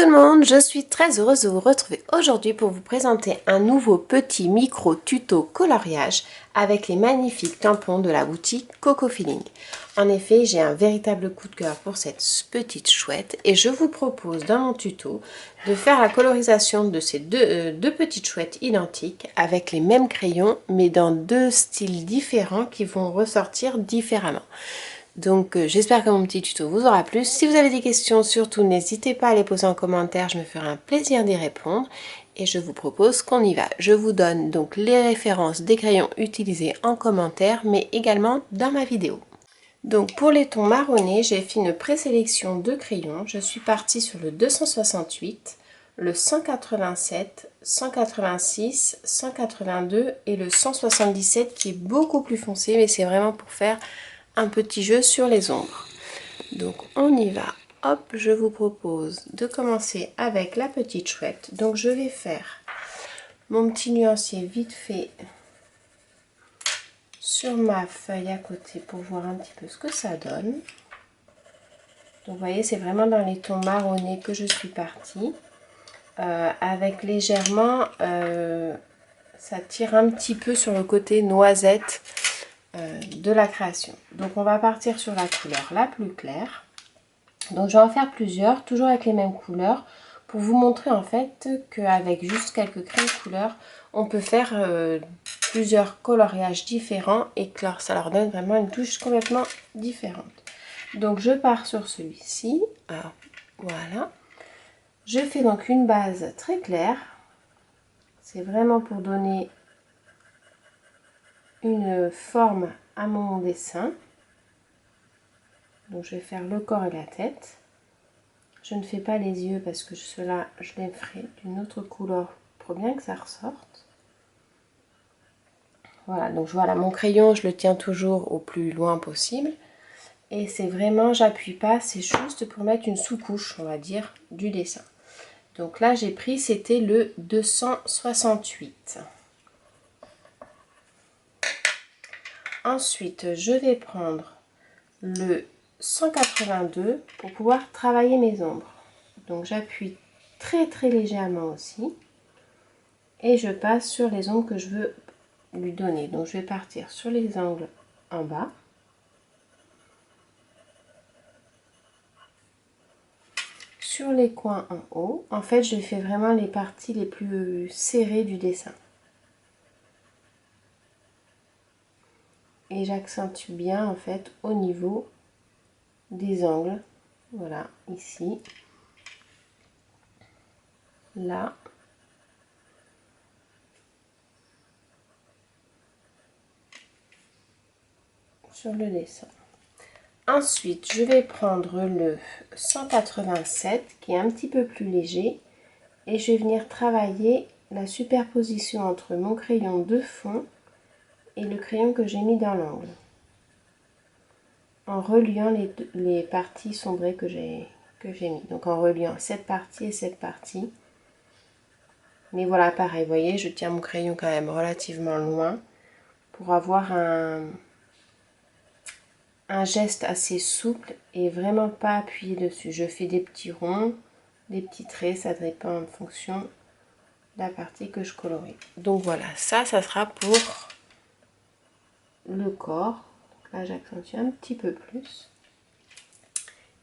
tout le monde, je suis très heureuse de vous retrouver aujourd'hui pour vous présenter un nouveau petit micro tuto coloriage avec les magnifiques tampons de la boutique Coco Feeling. En effet, j'ai un véritable coup de cœur pour cette petite chouette et je vous propose dans mon tuto de faire la colorisation de ces deux petites chouettes identiques avec les mêmes crayons mais dans deux styles différents qui vont ressortir différemment. Donc j'espère que mon petit tuto vous aura plu. Si vous avez des questions, surtout n'hésitez pas à les poser en commentaire, je me ferai un plaisir d'y répondre. Et je vous propose qu'on y va. Je vous donne donc les références des crayons utilisés en commentaire, mais également dans ma vidéo. Donc pour les tons marronnés, j'ai fait une présélection de crayons. Je suis partie sur le 268, le 187, 186, 182 et le 177 qui est beaucoup plus foncé, mais c'est vraiment pour faire un petit jeu sur les ombres. Donc on y va. Hop, je vous propose de commencer avec la petite chouette. Donc je vais faire mon petit nuancier vite fait sur ma feuille à côté pour voir un petit peu ce que ça donne. Donc vous voyez, c'est vraiment dans les tons marronnés que je suis partie. Avec légèrement, ça tire un petit peu sur le côté noisette de la création. Donc on va partir sur la couleur la plus claire. Donc je vais en faire plusieurs, toujours avec les mêmes couleurs, pour vous montrer en fait qu'avec juste quelques crayons de couleur, on peut faire plusieurs coloriages différents et que ça leur donne vraiment une touche complètement différente. Donc je pars sur celui-ci, voilà. Je fais donc une base très claire, c'est vraiment pour donner une forme à mon dessin. Donc je vais faire le corps et la tête. Je ne fais pas les yeux parce que cela je les ferai d'une autre couleur pour bien que ça ressorte. Voilà, donc voilà, mon crayon je le tiens toujours au plus loin possible. Et c'est vraiment, j'appuie pas, c'est juste pour mettre une sous-couche, on va dire, du dessin. Donc là j'ai pris, c'était le 268. Ensuite, je vais prendre le 182 pour pouvoir travailler mes ombres. Donc j'appuie très légèrement aussi. Et je passe sur les ombres que je veux lui donner. Donc je vais partir sur les angles en bas. Sur les coins en haut. En fait, je fais vraiment les parties les plus serrées du dessin. Et j'accentue bien en fait au niveau des angles. Voilà, ici. Là. Sur le dessin. Ensuite, je vais prendre le 187 qui est un petit peu plus léger et je vais venir travailler la superposition entre mon crayon de fond et le crayon que j'ai mis dans l'angle en reliant les parties sombrées que j'ai mis. Donc en reliant cette partie et cette partie. Mais voilà, pareil, vous voyez, je tiens mon crayon quand même relativement loin pour avoir un geste assez souple et vraiment pas appuyé dessus. Je fais des petits ronds, des petits traits, ça dépend en fonction de la partie que je colorie. Donc voilà, ça sera pour le corps. Donc là j'accentue un petit peu plus.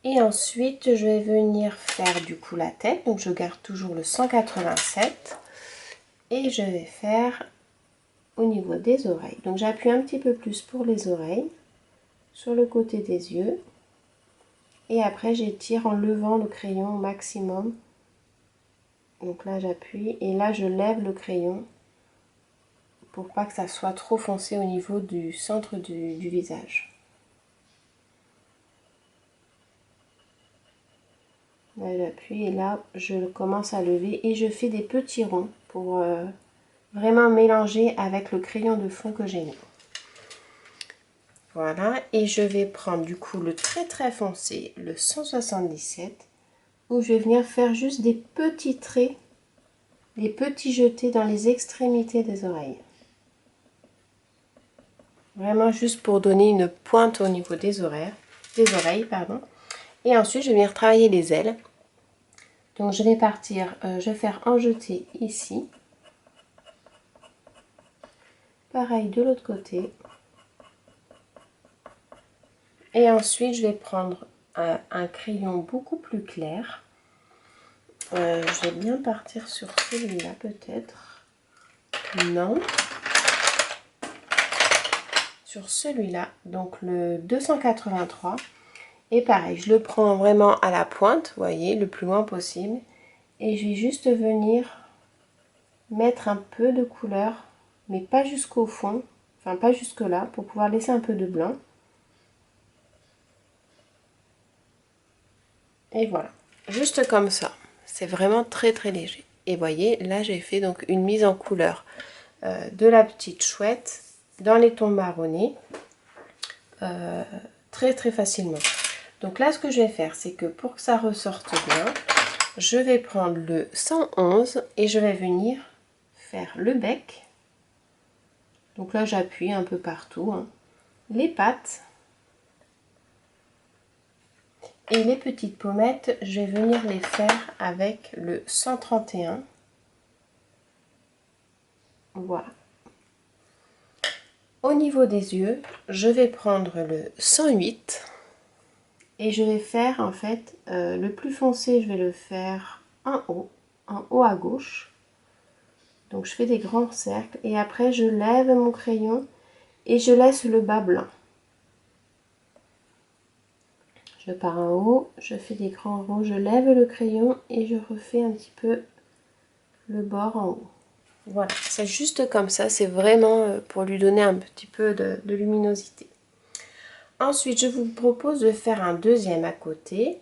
Et ensuite je vais venir faire du coup la tête. Donc je garde toujours le 187 et je vais faire au niveau des oreilles. Donc j'appuie un petit peu plus pour les oreilles, sur le côté des yeux. Et après j'étire en levant le crayon au maximum. Donc là j'appuie et là je lève le crayon pour pas que ça soit trop foncé au niveau du centre du visage. Là j'appuie et là je commence à lever et je fais des petits ronds pour vraiment mélanger avec le crayon de fond que j'ai mis. Voilà, et je vais prendre du coup le très foncé, le 177, où je vais venir faire juste des petits traits, des petits jetés dans les extrémités des oreilles. Vraiment juste pour donner une pointe au niveau des oreilles, pardon. Et ensuite, je vais venir travailler les ailes. Donc je vais partir, je vais faire un jeté ici. Pareil de l'autre côté. Et ensuite je vais prendre un crayon beaucoup plus clair. Je vais bien partir sur celui-là peut-être. Non. Sur celui-là, donc le 283. Et pareil, je le prends vraiment à la pointe, vous voyez, le plus loin possible. Et je vais juste venir mettre un peu de couleur, mais pas jusqu'au fond, enfin pas jusque là, pour pouvoir laisser un peu de blanc. Et voilà, juste comme ça. C'est vraiment très très léger. Et voyez, là j'ai fait donc une mise en couleur de la petite chouette dans les tons marronnés très très facilement. Donc là ce que je vais faire, c'est que pour que ça ressorte bien, je vais prendre le 111 et je vais venir faire le bec. Donc là j'appuie un peu partout, hein. Les pattes. Et les petites pommettes, je vais venir les faire avec le 131. Voilà. Au niveau des yeux, je vais prendre le 108 et je vais faire en fait le plus foncé, je vais le faire en haut à gauche. Donc je fais des grands cercles et après je lève mon crayon et je laisse le bas blanc. Je pars en haut, je fais des grands ronds, je lève le crayon et je refais un petit peu le bord en haut. Voilà, c'est juste comme ça, c'est vraiment pour lui donner un petit peu de luminosité. Ensuite, je vous propose de faire un deuxième à côté.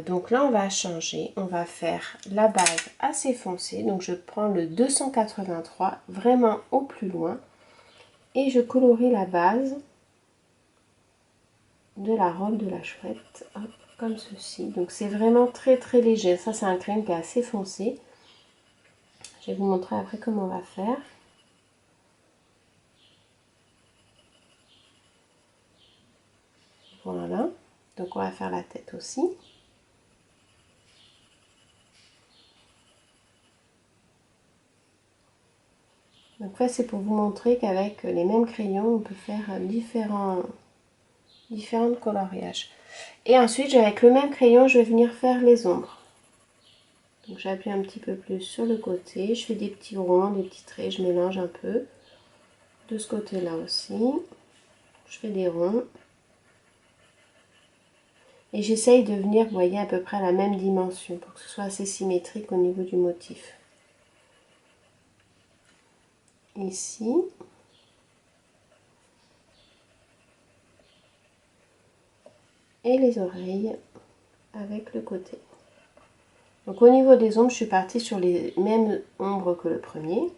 Donc là, on va changer, on va faire la base assez foncée. Donc je prends le 283 vraiment au plus loin et je colorie la base de la robe de la chouette, hop, comme ceci. Donc c'est vraiment très très léger. Ça, c'est un crayon qui est assez foncé. Je vais vous montrer après comment on va faire. Voilà, donc on va faire la tête aussi. Donc là, c'est pour vous montrer qu'avec les mêmes crayons, on peut faire différents coloriages. Et ensuite, avec le même crayon, je vais venir faire les ombres. Donc j'appuie un petit peu plus sur le côté, je fais des petits ronds, des petits traits, je mélange un peu. De ce côté-là aussi, je fais des ronds. Et j'essaye de venir, vous voyez, à peu près à la même dimension pour que ce soit assez symétrique au niveau du motif. Ici. Et les oreilles avec le côté. Donc au niveau des ombres, je suis partie sur les mêmes ombres que le premier.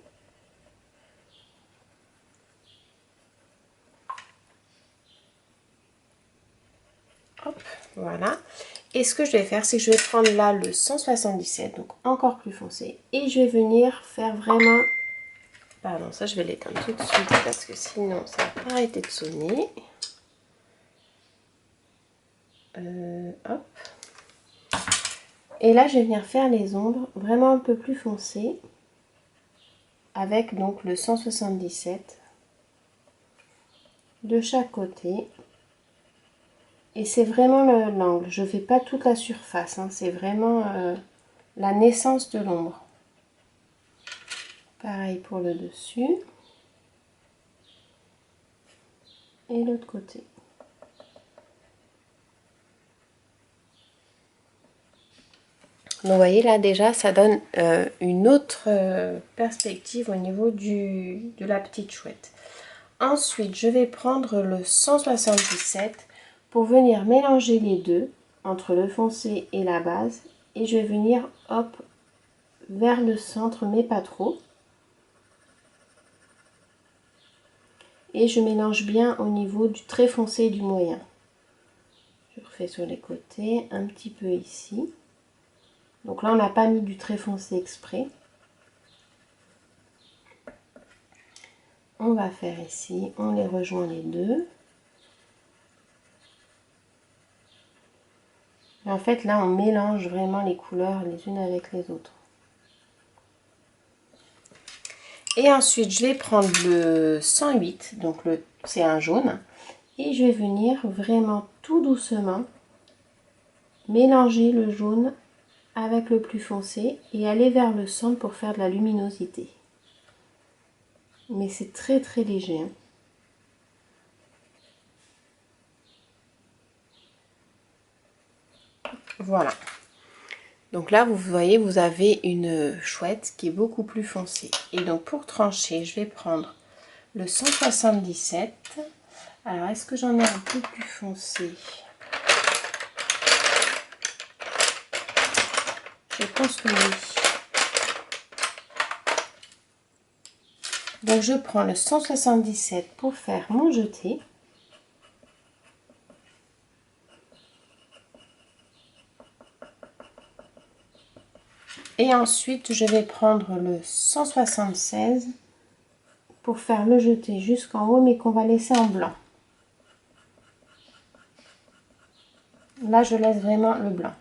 Hop, voilà. Et ce que je vais faire, c'est que je vais prendre là le 177, donc encore plus foncé. Et je vais venir faire vraiment... Pardon, ça je vais l'éteindre tout de suite parce que sinon ça va pas arrêter de sonner. Hop. Et là, je vais venir faire les ombres vraiment un peu plus foncées avec donc le 177 de chaque côté. Et c'est vraiment l'angle. Je ne fais pas toute la surface, hein. C'est vraiment la naissance de l'ombre. Pareil pour le dessus. Et l'autre côté. Donc vous voyez là déjà ça donne une autre perspective au niveau de la petite chouette. Ensuite je vais prendre le 177 pour venir mélanger les deux entre le foncé et la base et je vais venir hop vers le centre mais pas trop. Et je mélange bien au niveau du très foncé et du moyen. Je refais sur les côtés, un petit peu ici. Donc là, on n'a pas mis du très foncé exprès. On va faire ici, on les rejoint les deux. Et en fait, là, on mélange vraiment les couleurs les unes avec les autres. Et ensuite, je vais prendre le 108, donc c'est un jaune. Et je vais venir vraiment tout doucement mélanger le jaune avec le plus foncé et aller vers le centre pour faire de la luminosité. Mais c'est très très léger. Hein. Voilà. Donc là, vous voyez, vous avez une chouette qui est beaucoup plus foncée. Et donc pour trancher, je vais prendre le 177. Alors, est-ce que j'en ai un peu plus foncé? Je pense que oui. Donc je prends le 177 pour faire mon jeté. Et ensuite, je vais prendre le 176 pour faire le jeté jusqu'en haut, mais qu'on va laisser en blanc. Là, je laisse vraiment le blanc.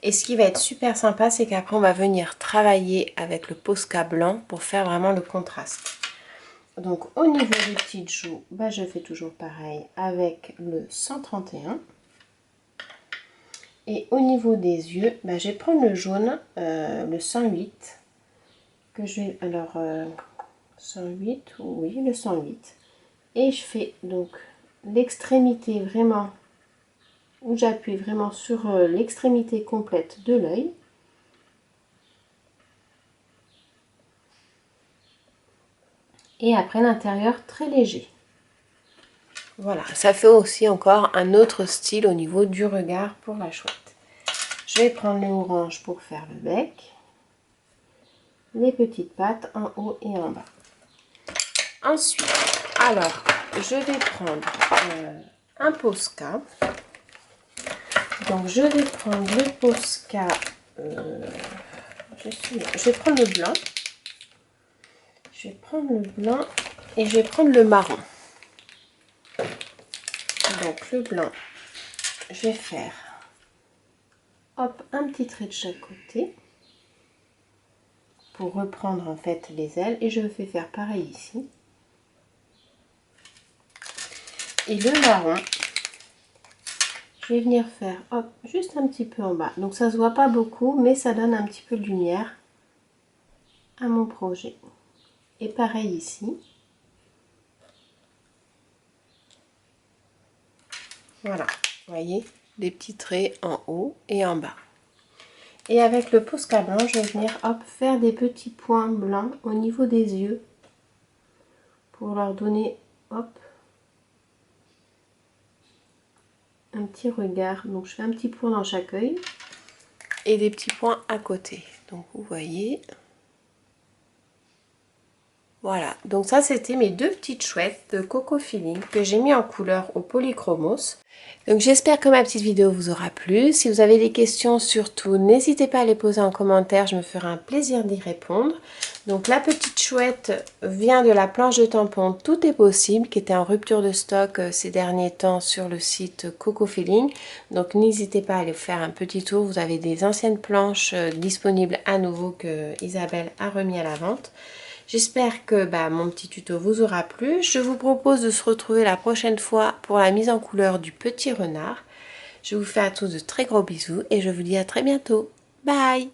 Et ce qui va être super sympa, c'est qu'après, on va venir travailler avec le Posca blanc pour faire vraiment le contraste. Donc, au niveau des petites joues, bah, je fais toujours pareil avec le 131. Et au niveau des yeux, bah, je vais prendre le jaune, le 108. Que je vais, alors, 108, oui, le 108. Et je fais donc l'extrémité vraiment, où j'appuie vraiment sur l'extrémité complète de l'œil. Et après l'intérieur très léger. Voilà, ça fait aussi encore un autre style au niveau du regard pour la chouette. Je vais prendre le orange pour faire le bec. Les petites pattes en haut et en bas. Ensuite, alors, je vais prendre un Posca. Donc, je vais prendre le Posca. Je vais prendre le blanc. Je vais prendre le blanc et je vais prendre le marron. Donc, le blanc, je vais faire hop, un petit trait de chaque côté pour reprendre en fait les ailes. Et je fais faire pareil ici. Et le marron, je vais venir faire hop, juste un petit peu en bas. Donc ça se voit pas beaucoup, mais ça donne un petit peu de lumière à mon projet. Et pareil ici. Voilà, vous voyez, des petits traits en haut et en bas. Et avec le Posca blanc, je vais venir hop, faire des petits points blancs au niveau des yeux pour leur donner hop, un petit regard. Donc je fais un petit point dans chaque œil et des petits points à côté. Donc vous voyez. Voilà, donc ça c'était mes deux petites chouettes de Coco Feeling que j'ai mis en couleur au Polychromos. Donc j'espère que ma petite vidéo vous aura plu. Si vous avez des questions, surtout n'hésitez pas à les poser en commentaire, je me ferai un plaisir d'y répondre. Donc la petite chouette vient de la planche de tampon Tout est possible qui était en rupture de stock ces derniers temps sur le site Coco Feeling. Donc n'hésitez pas à aller faire un petit tour, vous avez des anciennes planches disponibles à nouveau que Isabelle a remis à la vente. J'espère que mon petit tuto vous aura plu. Je vous propose de se retrouver la prochaine fois pour la mise en couleur du petit renard. Je vous fais à tous de très gros bisous et je vous dis à très bientôt. Bye!